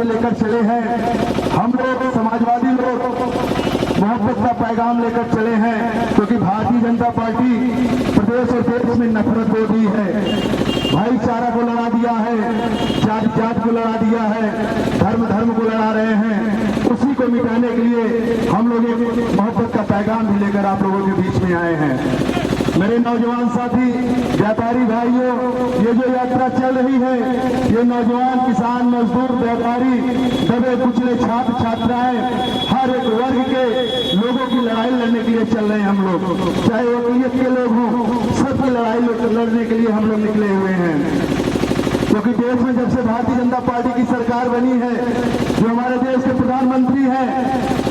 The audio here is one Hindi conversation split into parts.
लेकर चले हैं। हम लोग समाजवादी लोग मोहब्बत का पैगाम लेकर चले हैं, क्योंकि भारतीय जनता पार्टी प्रदेश और देश में नफरत हो दी है, भाईचारा को लड़ा दिया है, जात जात को लड़ा दिया है, धर्म धर्म को लड़ा रहे हैं। उसी को मिटाने के लिए हम लोग एक मोहब्बत का पैगाम भी लेकर आप लोगों के बीच में आए हैं। मेरे नौजवान साथी, व्यापारी भाइयों, ये जो यात्रा चल रही है, ये नौजवान, किसान, मजदूर, व्यापारी, दबे कुचले छात्र छात्राएं, हर एक वर्ग के लोगों की लड़ाई लड़ने के लिए चल रहे हैं हम लोग, चाहे वकीलियत के लोग हों, सबकी लड़ाई लड़ने के लिए हम लोग निकले हुए हैं। क्योंकि देश में जब से भारतीय जनता पार्टी की सरकार बनी है, जो हमारे देश के प्रधानमंत्री हैं,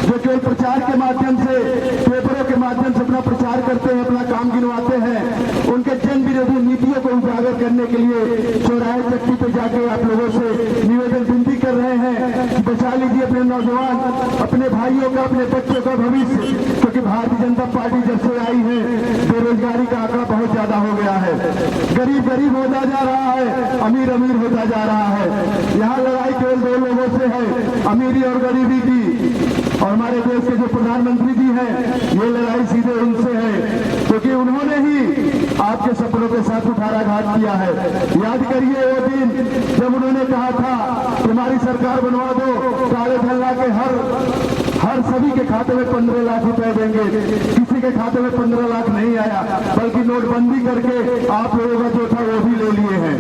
जो केवल प्रचार के माध्यम से, पेपरों के माध्यम से अपना प्रचार करते हैं, अपना काम गिनवाते हैं, उनके जन विरोधी नीतियों को उजागर करने के लिए चौराहे चक्की पे जाके आप लोगों से निवेदन विनती कर रहे हैं कि बचा लीजिए अपने नौजवान, अपने भाइयों का, अपने बच्चों का भविष्य। क्योंकि भारतीय जनता पार्टी जब से आई है, बेरोजगारी का आंकड़ा बहुत ज्यादा हो गया है, गरीब गरीब होता जा रहा है, अमीर अमीर होता जा रहा है। यहाँ लड़ाई केवल दो लोगों से है, अमीरी और गरीबी की। और हमारे देश के जो प्रधानमंत्री जी हैं, ये लड़ाई सीधे उनसे है, क्योंकि उन्होंने ही आपके सपनों के साथ कुठाराघात किया है। याद करिए वो दिन जब उन्होंने कहा था कि हमारी सरकार बनवा दो, काले धन ला के हर सभी के खाते में 15 लाख रुपए देंगे। किसी के खाते में 15 लाख नहीं आया, बल्कि नोटबंदी करके आप लोगों का जो था वो भी ले लिए हैं।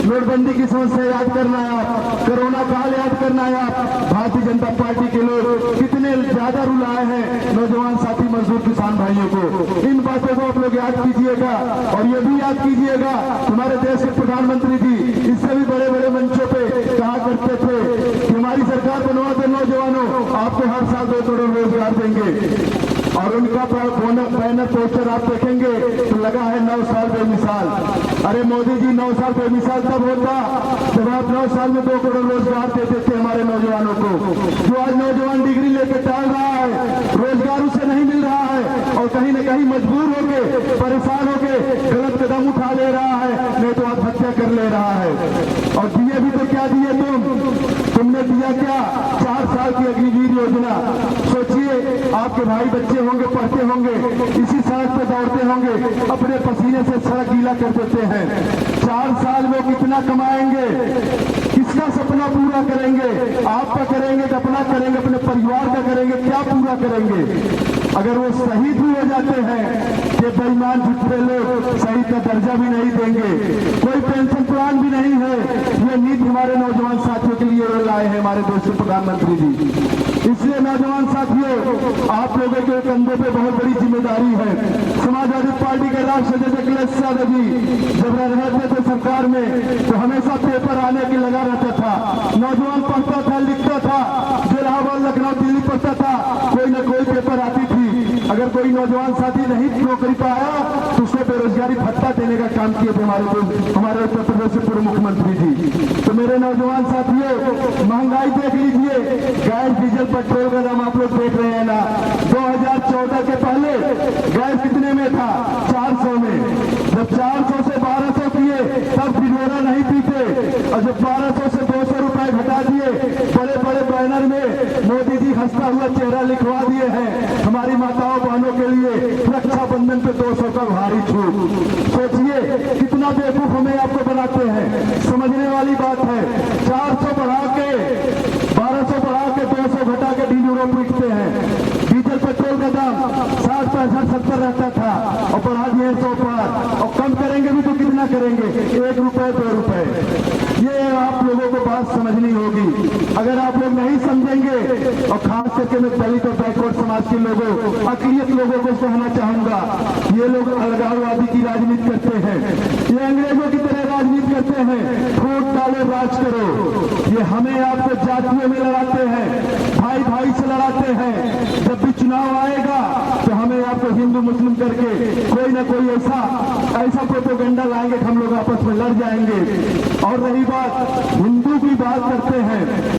नोटबंदी की समस्या याद करना है आप, कोरोना काल याद करना है आप। भारतीय जनता पार्टी के लोग कितने ज्यादा रुलाए हैं नौजवान साथी, मजदूर, किसान भाइयों को। इन बातों को आप लोग याद कीजिएगा, और ये भी याद कीजिएगा हमारे देश के प्रधानमंत्री जी इससे भी बड़े बड़े मंचों पे कहा करते थे कि हमारी सरकार बनवा दे नौजवानों, आपको हर साल 2 करोड़ रोजगार देंगे। और उनका बैनर पोस्टर आप देखेंगे तो लगा है 9 साल बेमिसाल। अरे मोदी जी, 9 साल बेमिसाल तब होता जब आप 9 साल में 2 करोड़ रोजगार देते थे हमारे नौजवानों को। जो आज नौजवान डिग्री लेकर टाल रहा है, रोजगार उसे नहीं मिल रहा है, और कहीं न कहीं मजबूर होके, परेशान होके गलत कदम उठा ले रहा है, नहीं तो आत्महत्या कर ले रहा है। और दिए भी तो क्या दिए तुमने दिया क्या? 4 साल की अग्निवीर योजना। सोचिए, आपके भाई बच्चे होंगे, पढ़ते होंगे, इसी सड़क पे दौड़ते होंगे, अपने पसीने से सड़क गीला कर देते हैं। 4 साल में कितना कमाएंगे? किसका सपना पूरा करेंगे? आपका करेंगे कि अपना करेंगे? अपने परिवार का करेंगे? क्या पूरा करेंगे? अगर वो शहीद भी हो जाते हैं, ये बेईमान झूठे लोग शहीद का दर्जा भी नहीं देंगे, कोई पेंशन प्लान भी नहीं है। ये नीति हमारे नौजवान साथियों के लिए लाए हैं हमारे देश के प्रधानमंत्री जी। इसलिए नौजवान साथियों, आप लोगों के कंधे पे बहुत बड़ी जिम्मेदारी है। समाजवादी पार्टी के राष्ट्रीय अध्यक्ष अखिलेश यादव जी जब रहते थे सरकार में, तो हमेशा पेपर आने की लगा रहता था। नौजवान पढ़ता था, लिखता था, जो इलाहाबाद, लखनऊ, दिल्ली पढ़ता था, कोई न कोई पेपर आती थी। अगर कोई नौजवान साथी नहीं नौकरी पाया तो उसको बेरोजगारी भत्ता देने का काम किए थे हमारे उत्तर प्रदेश के पूर्व मुख्यमंत्री जी। तो मेरे नौजवान साथियों, महंगाई देख लीजिए, गैस, डीजल, पेट्रोल का दाम आप लोग देख रहे हैं ना। 2014 के पहले गैस कितने में था? 400 में। जब 400 से 1200 किए तब ढिढोरा नहीं पीते, और जब 1200 से 200 रुपए घटा दिए, बड़े बड़े बैनर में मोदी जी हंसता हुआ चेहरा लिखवा दिए हैं हमारी माताओं बहनों के लिए, रक्षाबंधन पे 200 का भारी छूट। सोचिए कितना बेवकूफ हमें आपको बनाते हैं। समझने वाली बात है, 400 बढ़ा के, 1200 बढ़ा के, 200 घटा के ढिढोरा पीटते हैं। डीजल पेट्रोल का दाम 60, 65, 70 रहता था, और बढ़ा दिए 100 पार। और कम करेंगे भी तो कितना करेंगे? 1 रुपए, 2 रुपए। ये आप लोगों को बात समझनी होगी। अगर आप लोग नहीं समझेंगे, और खास करके मैं दलित और बैकवर्ड समाज के लोगों, अकलियत लोगों को कहना चाहूंगा, ये लोग अलगाववादी की राजनीति करते हैं, ये अंग्रेजों की तरह राजनीति करते हैं, फूट डालो राज करो। ये हमें आपको जातियों में लड़ाते हैं, भाई भाई से लड़ाते हैं। जब भी चुनाव आएगा तो हमें आपको हिंदू मुस्लिम करके कोई ना कोई ऐसा प्रोपेगेंडा लाएंगे कि हम लोग आपस में लड़ जाएंगे। और रही बात हिंदू की बात करते हैं,